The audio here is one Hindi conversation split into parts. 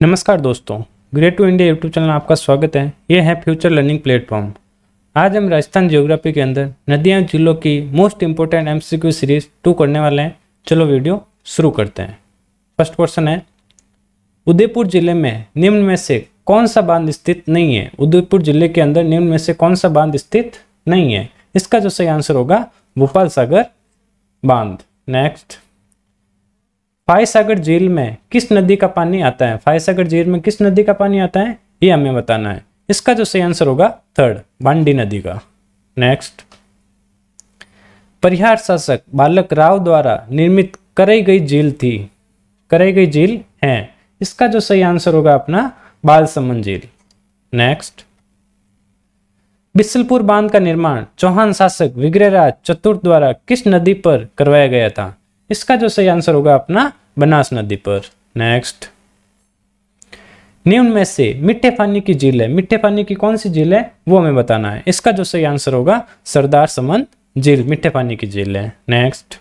नमस्कार दोस्तों, great to India YouTube channel में आपका स्वागत है। ये है फ्यूचर लर्निंग प्लेटफॉर्म। आज हम राजस्थान ज्योग्राफी के अंदर नदियां जिलों की मोस्ट इंपोर्टेंट एमसीक्यू सीरीज 2 करने वाले हैं। चलो वीडियो शुरू करते हैं। फर्स्ट क्वेश्चन है, उदयपुर जिले में निम्न में से कौन सा बांध स्थित नहीं है? उदयपुर जिले के अंदर निम्न में से कौन सा बांध स्थित नहीं है? इसका जो सही आंसर होगा भोपाल सागर बांध। नेक्स्ट, फायसागर झील में किस नदी का पानी आता है? फायसागर झील में किस नदी का पानी आता है ये हमें बताना है। इसका जो सही आंसर होगा थर्ड, बांडी नदी का। नेक्स्ट, परिहार शासक बालक राव द्वारा निर्मित कराई गई झील थी, कराई गई झील है। इसका जो सही आंसर होगा अपना बालसमंद झील। नेक्स्ट, बिसलपुर बांध का निर्माण चौहान शासक विग्रहराज चतुर्थ द्वारा किस नदी पर करवाया गया था? इसका जो सही आंसर होगा अपना बनास नदी पर। नेक्स्ट, निम्न में से मीठे पानी की झील है, मीठे पानी की कौन सी झील है वो हमें बताना है। इसका जो सही आंसर होगा सरदार समंद झील मीठे पानी की झील है। नेक्स्ट,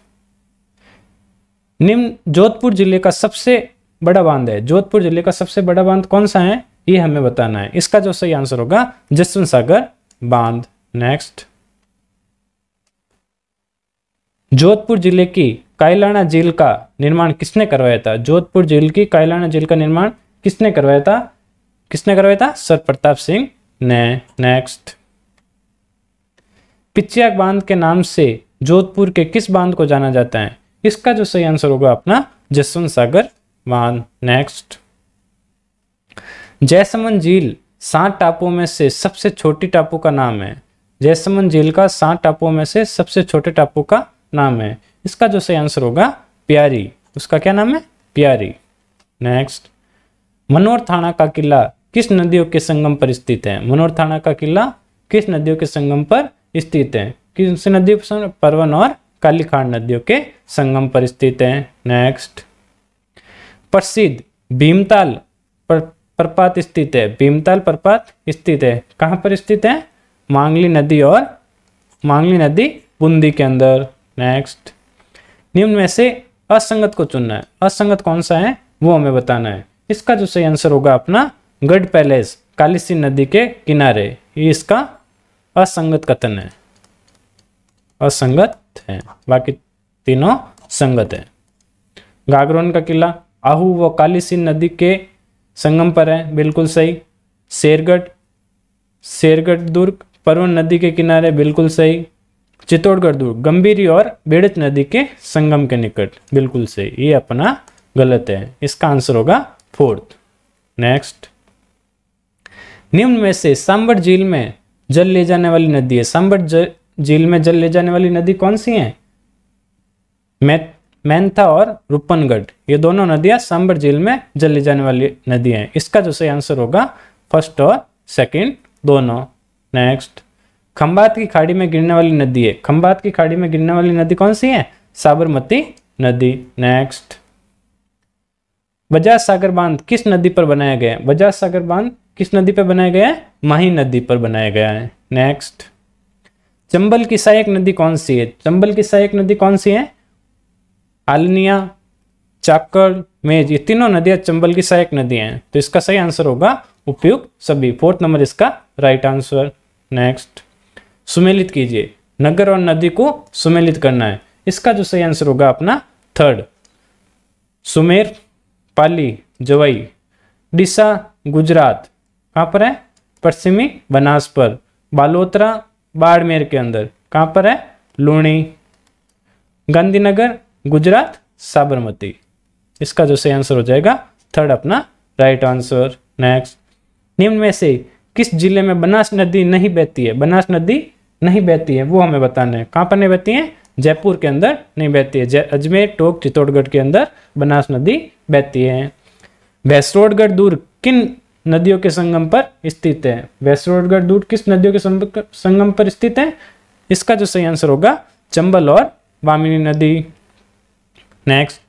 निम्न जोधपुर जिले का सबसे बड़ा बांध है, जोधपुर जिले का सबसे बड़ा बांध कौन सा है ये हमें बताना है। इसका जो सही आंसर होगा जसवंत सागर बांध। नेक्स्ट, जोधपुर जिले की कायलाना झील का निर्माण किसने करवाया था? जोधपुर झील की कायलाना झील का निर्माण किसने करवाया था? किसने करवाया था? सर प्रताप सिंह ने। नेक्स्ट, पिचियाक बांध के नाम से जोधपुर के किस बांध को जाना जाता है? इसका जो सही आंसर होगा अपना जसवंत सागर बांध। नेक्स्ट, जयसमंद झील 7 टापुओं में से सबसे छोटी टापू का नाम है। जयसमंद झील का 7 टापुओं में से सबसे छोटे टापू का नाम है। इसका जो सही आंसर होगा प्यारी। उसका क्या नाम है? प्यारी। नेक्स्ट, मनोर थाना का किला किस नदियों के संगम पर स्थित है? मनोर थाना का किला किस नदियों के संगम पर स्थित है? किस नदियों पर? परवन और कालीखाड़ नदियों के संगम पर स्थित है। नेक्स्ट, प्रसिद्ध भीमताल प्रपात स्थित है, भीमताल प्रपात स्थित है कहां पर स्थित है? मांगली नदी और मांगली नदी बूंदी के अंदर। नेक्स्ट, निम्न में से असंगत को चुनना है, असंगत कौन सा है वो हमें बताना है। इसका जो सही आंसर होगा अपना गढ़ पैलेस कालीसी नदी के किनारे, ये इसका असंगत कथन है, असंगत है, बाकी तीनों संगत है। गागरोन का किला आहू व कालीसी नदी के संगम पर है, बिल्कुल सही। शेरगढ़ दुर्ग परवन नदी के किनारे, बिल्कुल सही। चित्तौड़गढ़ दुर्ग गंभीरी और बेड़च नदी के संगम के निकट, बिल्कुल सही। ये अपना गलत है, इसका आंसर होगा फोर्थ। नेक्स्ट, निम्न में से सांबर झील में जल ले जाने वाली नदी है, सांबर झील में जल ले जाने वाली नदी कौन सी है? मैंथा और रूपनगढ़, ये दोनों नदियां सांबर झील में जल ले जाने वाली नदी हैं। इसका जो सही आंसर होगा फर्स्ट और सेकंड दोनों। नेक्स्ट, खंबात की खाड़ी में गिरने वाली नदी है, खंबात की खाड़ी में गिरने वाली नदी कौन सी है? साबरमती नदी। नेक्स्ट, बजाज सागर बांध किस नदी पर बनाया गया है? बजाज सागर बांध किस नदी पर बनाया गया है? माही नदी पर बनाया गया है। नेक्स्ट, चंबल की सहायक नदी कौन सी है? चंबल की सहायक नदी कौन सी है? आलनिया, चाकड़, मेज, ये तीनों नदियां चंबल की सहायक नदी हैं, तो इसका सही आंसर होगा उपयुक्त सभी, 4th नंबर इसका राइट आंसर। नेक्स्ट, सुमेलित कीजिए, नगर और नदी को सुमेलित करना है। इसका जो सही आंसर होगा अपना थर्ड, सुमेर, पाली, जवई, डिसा गुजरात कहाँ पर है? पश्चिमी बनास पर। बालोतरा बाड़मेर के अंदर कहाँ पर है? लूणी। गांधीनगर गुजरात साबरमती। इसका जो सही आंसर हो जाएगा थर्ड अपना राइट आंसर। नेक्स्ट, निम्न में से किस जिले में बनास नदी नहीं बहती है? बनास नदी नहीं बहती है वो हमें बताना है। कहाँ पर नहीं बहती है? जयपुर के अंदर नहीं बहती है, अजमेर, टोंक, चित्तौड़गढ़ के अंदर बनास नदी बहती है। भैंसरोडगढ़ दुर्ग किन नदियों के संगम पर स्थित है? भैंसरोडगढ़ दुर्ग किस नदियों के संगम पर स्थित है? इसका जो सही आंसर होगा चंबल और वामिनी नदी। नेक्स्ट,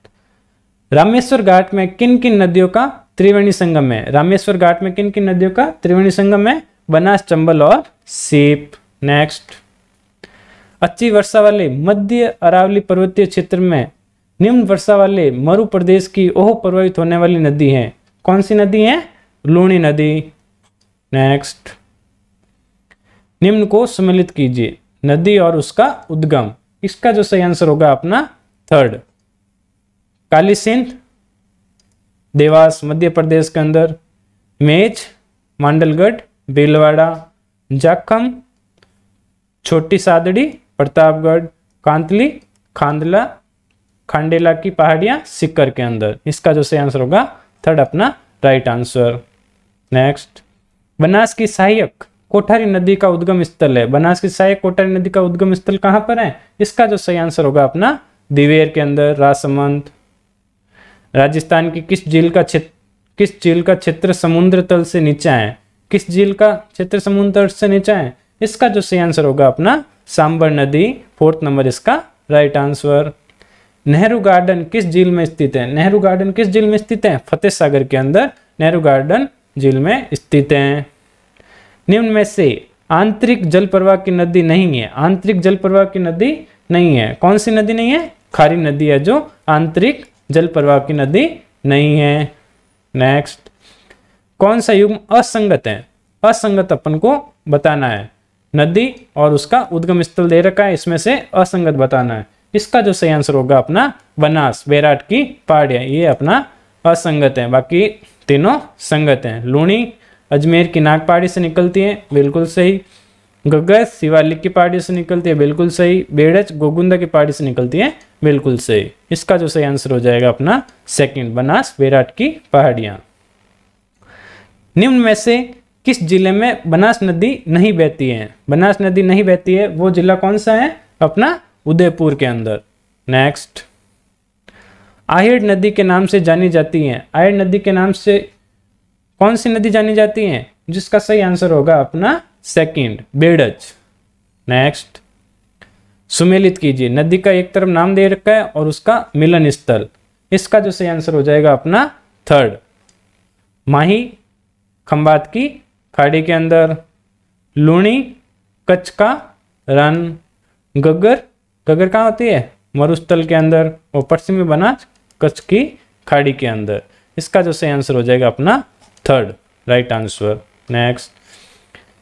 रामेश्वर घाट में किन किन नदियों का त्रिवेणी संगम है? रामेश्वर घाट में किन किन नदियों का त्रिवेणी संगम है? बनास, चंबल और सीप। नेक्स्ट, अच्छी वर्षा वाले मध्य अरावली पर्वतीय क्षेत्र में निम्न वर्षा वाले मरु प्रदेश की ओह प्रभावित होने वाली नदी है। कौन सी नदी है? लूणी नदी। नेक्स्ट, निम्न को सम्मिलित कीजिए, नदी और उसका उद्गम। इसका जो सही आंसर होगा अपना थर्ड, काली सिंध देवास मध्य प्रदेश के अंदर, मेज मांडलगढ़ भीलवाड़ा, जाखम छोटी सादड़ी प्रतापगढ़, कांतली खांडला खांडेला की पहाड़ियां सिक्कर के अंदर। इसका जो सही आंसर होगा थर्ड अपना राइट आंसर। नेक्स्ट, बनास की सहायक कोठारी नदी का उद्गम स्थल है। बनास की सहायक कोठारी नदी का उद्गम स्थल कहां पर है? इसका जो सही आंसर होगा अपना दिवेर के अंदर, राजसमंद। राजस्थान की किस झील का क्षेत्र समुद्र तल से नीचा है? किस झील का क्षेत्र समुद्र तल से नीचा है? इसका जो सही आंसर होगा अपना सांबर नदी, फोर्थ नंबर इसका राइट आंसर। नेहरू गार्डन किस झील में स्थित है? नेहरू गार्डन किस झील में स्थित है? फतेह सागर के अंदर नेहरू गार्डन झील में स्थित है। निम्न में से आंतरिक जल प्रवाह की नदी नहीं है। आंतरिक जल प्रवाह की नदी नहीं है। कौन सी नदी नहीं है? खारी नदी है जो आंतरिक जल प्रवाह की नदी नहीं है। नेक्स्ट, कौन सा युग्म असंगत है? असंगत अपन को बताना है। नदी और उसका उद्गम स्थल दे रखा है, इसमें से असंगत बताना है। इसका जो सही आंसर होगा अपना बनास बैराट की पहाड़ियां, ये अपना असंगत है, बाकी तीनों संगत हैं। लूणी अजमेर की नाग पहाड़ी से निकलती है, बिल्कुल सही। गग्गर शिवालिक की पहाड़ी से निकलती है, बिल्कुल सही। बेड़च गोगुंदा की पहाड़ी से निकलती है, बिल्कुल सही। इसका जो सही आंसर हो जाएगा अपना सेकंड, बनास बैराट की पहाड़ियां। निम्न में से किस जिले में बनास नदी नहीं बहती है? बनास नदी नहीं बहती है, वो जिला कौन सा है? अपना उदयपुर के अंदर। नेक्स्ट, आहेड़ नदी के नाम से जानी जाती है। आहेड़ नदी के नाम से कौन सी नदी जानी जाती है? जिसका सही आंसर होगा अपना सेकंड, बेड़च। नेक्स्ट, सुमेलित कीजिए, नदी का एक तरफ नाम दे रखा है और उसका मिलन स्थल। इसका जो सही आंसर हो जाएगा अपना थर्ड, माही खंबात की खाड़ी के अंदर, लूणी कच्छ का रन, गग्गर गग्गर कहाँ होती है? मरुस्थल के अंदर, और पश्चिमी बनास कच्छ की खाड़ी के अंदर। इसका जो सही आंसर हो जाएगा अपना third right answer. Next,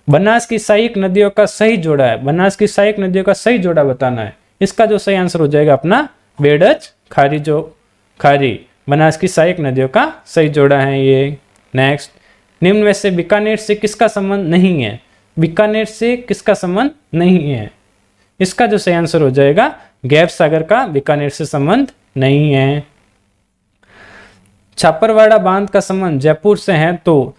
Banas की सहायक नदियों का सही जोड़ा है। बनास की सहायक नदियों का सही जोड़ा बताना है। इसका जो सही आंसर हो जाएगा अपना बेड़च खारी, जो खारी बनास की सहायक नदियों का सही जोड़ा है ये। नेक्स्ट, निम्न में से बीकानेर से किसका संबंध नहीं है? बीकानेर से किसका संबंध नहीं है? इसका जो सही आंसर हो जाएगा गैप सागर का बीकानेर से संबंध नहीं है। छापरवाड़ा बांध का संबंध जयपुर से है, तो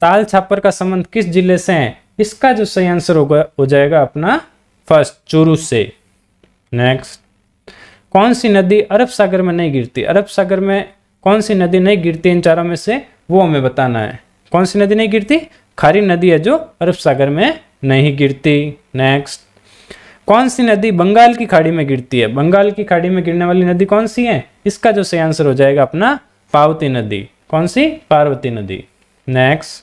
ताल छापर का संबंध किस जिले से है? इसका जो सही आंसर होगा हो जाएगा अपना फर्स्ट, चूरू से। नेक्स्ट, कौन सी नदी अरब सागर में नहीं गिरती? अरब सागर में कौन सी नदी नहीं गिरती? इन चारों में से वो हमें बताना है। कौन सी नदी नहीं गिरती? खारी नदी है जो अरब सागर में नहीं गिरती। नेक्स्ट, कौन सी नदी बंगाल की खाड़ी में गिरती है? बंगाल की खाड़ी में गिरने वाली नदी कौन सी है? इसका जो सही आंसर हो जाएगा अपना पार्वती नदी। कौन सी? पार्वती नदी। नेक्स्ट,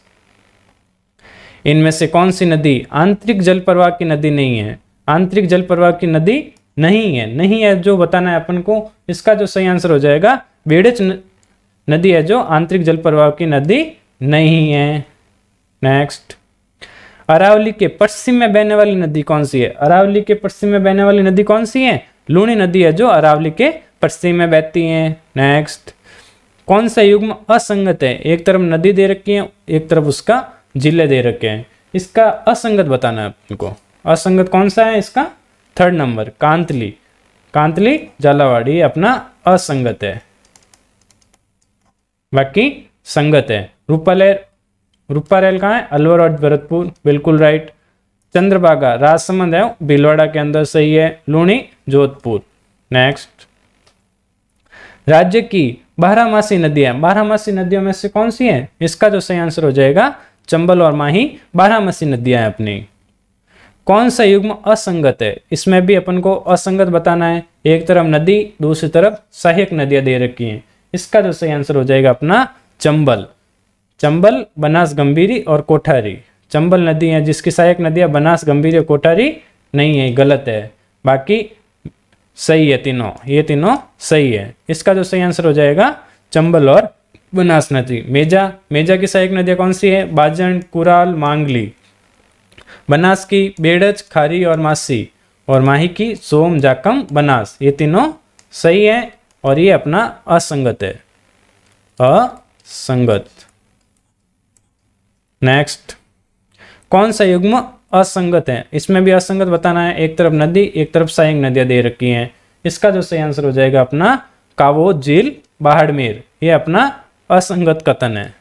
इनमें से कौन सी नदी आंतरिक जल प्रवाह की नदी नहीं है? आंतरिक जल प्रवाह की नदी नहीं है जो बताना है अपन को। इसका जो सही आंसर हो जाएगा बेड़च नदी है जो आंतरिक जल प्रवाह की नदी नहीं है। नेक्स्ट, अरावली के पश्चिम में बहने वाली नदी कौन सी है? अरावली के पश्चिम में बहने वाली नदी कौन सी है? लूणी नदी है जो अरावली के पश्चिम में बहती है। नेक्स्ट, कौन सा युग्म असंगत है? एक तरफ नदी दे रखी है, एक तरफ उसका जिले दे रखे हैं। इसका असंगत बताना है आपको। असंगत कौन सा है इसका? Third number, Kantli. कांतली झालावाड़ी अपना असंगत है, बाकी संगत है। रूपारेल कहाँ है? अलवर और भरतपुर, बिल्कुल राइट। चंद्रभागा राजसमंद है, भीलवाड़ा के अंदर, सही है। लूणी जोधपुर। नेक्स्ट, राज्य की बारहमासी नदियां, बारहमासी नदियों में से कौन सी है? इसका जो सही आंसर हो जाएगा चंबल और माही बारहमासी नदियां हैं अपनी। कौन सा युग्म असंगत है? इसमें भी अपन को असंगत बताना है। एक तरफ नदी, दूसरी तरफ सहायक नदियां दे रखी हैं। इसका जो सही आंसर हो जाएगा अपना चंबल। चंबल, बनास गंभीरी और कोठारी। चंबल नदी है जिसकी सहायक नदियां बनास गंभीरी और कोठारी नहीं है, गलत है। बाकी सही है तीनों, ये तीनों सही है। इसका जो सही आंसर हो जाएगा चंबल और बनास नदी। मेजा, मेजा की सहायक नदियां कौन सी है? बाजन, कुराल, मांगली। बनास की बेड़ज, खारी और मासी। और माही की सोम, जाकम, बनास। ये तीनों सही है और ये अपना असंगत है, असंगत। नेक्स्ट, कौन सा युग्म असंगत है? इसमें भी असंगत बताना है। एक तरफ नदी, एक तरफ सहायक नदियां दे रखी हैं। इसका जो सही आंसर हो जाएगा अपना कावो झील, बाड़मेर। ये अपना असंगत कथन है,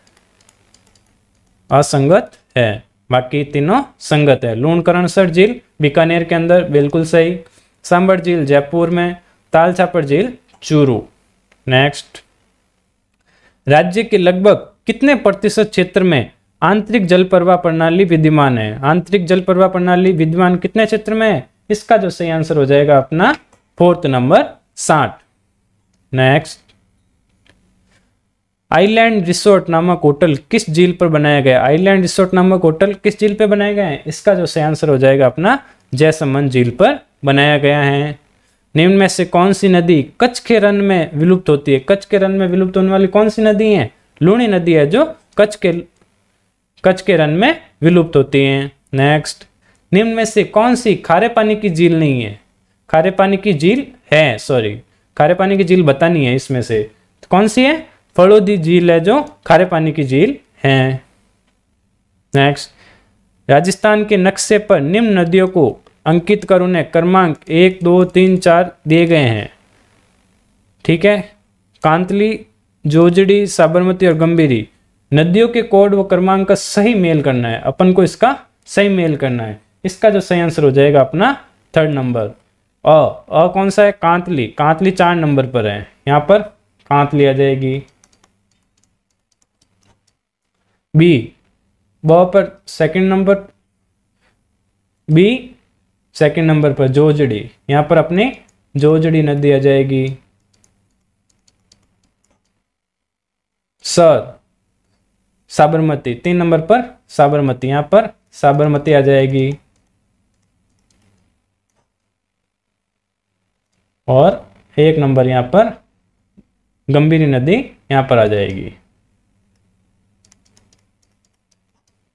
असंगत है। बाकी तीनों संगत है। लूणकरणसर झील बीकानेर के अंदर, बिल्कुल सही। सांबर झील जयपुर में। ताल छापर झील चूरू। नेक्स्ट, राज्य के लगभग कितने प्रतिशत क्षेत्र में आंतरिक जल प्रवाह प्रणाली विद्यमान है? आंतरिक जल प्रवाह प्रणाली विद्यमान कितने क्षेत्र में है? इसका जो सही आंसर हो जाएगा अपना 4th number 60। Next, island resort नामक होटल किस झील पर बनाया गया? आइलैंड रिसोर्ट नामक होटल किस झील पर बनाया गया है? इसका जो सही आंसर हो जाएगा अपना जयसमंद झील पर बनाया गया है। निम्न में से कौन सी नदी कच्छ के रन में विलुप्त होती है? कच्छ के रन में विलुप्त होने वाली कौन सी नदी है? लूणी नदी है जो कच्छ के रन में विलुप्त होती है। नेक्स्ट, निम्न में से कौन सी खारे पानी की झील नहीं है? खारे पानी की झील है, सॉरी, खारे पानी की झील बतानी है इसमें से। तो कौन सी है? फलोदी झील है जो खारे पानी की झील है। नेक्स्ट, राजस्थान के नक्शे पर निम्न नदियों को अंकित कर उन्हें क्रमांक 1, 2, 3, 4 दिए गए हैं। ठीक है, कांतली, जोजड़ी, साबरमती और गंभीरी। नदियों के कोड व क्रमांक का सही मेल करना है, अपन को इसका सही मेल करना है। इसका जो सही आंसर हो जाएगा अपना 3rd नंबर। कौन सा है? कांतली। कांतली 4 नंबर पर है, यहां पर कांतली आ जाएगी। बी, ब पर 2nd number, B 2nd number पर जोजड़ी, यहां पर अपनी जोजड़ी नदी आ जाएगी। सर, साबरमती 3 नंबर पर साबरमती, यहां पर साबरमती आ जाएगी। और 1 नंबर यहां पर गंभीरी नदी यहां पर आ जाएगी।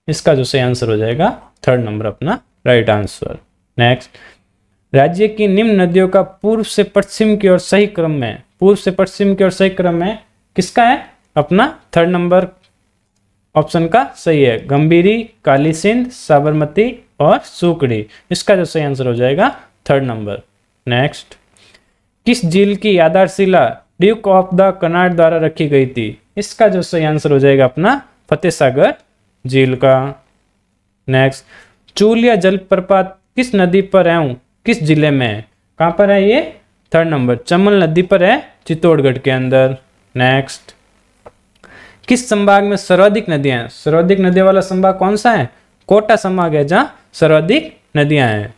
इसका जो सही आंसर हो जाएगा 3rd नंबर अपना राइट आंसर। नेक्स्ट, राज्य की निम्न नदियों का पूर्व से पश्चिम की ओर सही क्रम में, पूर्व से पश्चिम की ओर सही क्रम में किसका है? अपना 3rd नंबर ऑप्शन का सही है। गंभीरी, काली सिंध, साबरमती और सूकड़ी। इसका जो सही आंसर हो जाएगा 3rd नंबर। नेक्स्ट, किस झील की आधारशिला ड्यूक ऑफ द कनाट द्वारा रखी गई थी? इसका जो सही आंसर हो जाएगा अपना फतेह सागर झील का। नेक्स्ट, चूलिया जलप्रपात किस नदी पर है? किस जिले में है? कहां पर है ये? 3rd नंबर, चमल नदी पर है, चित्तौड़गढ़ के अंदर। नेक्स्ट, किस संभाग में सर्वाधिक नदियां हैं? सर्वाधिक नदियों वाला संभाग कौन सा है? कोटा संभाग है जहां सर्वाधिक नदियां हैं।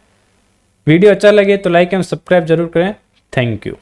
वीडियो अच्छा लगे तो लाइक एवं सब्सक्राइब जरूर करें। Thank you.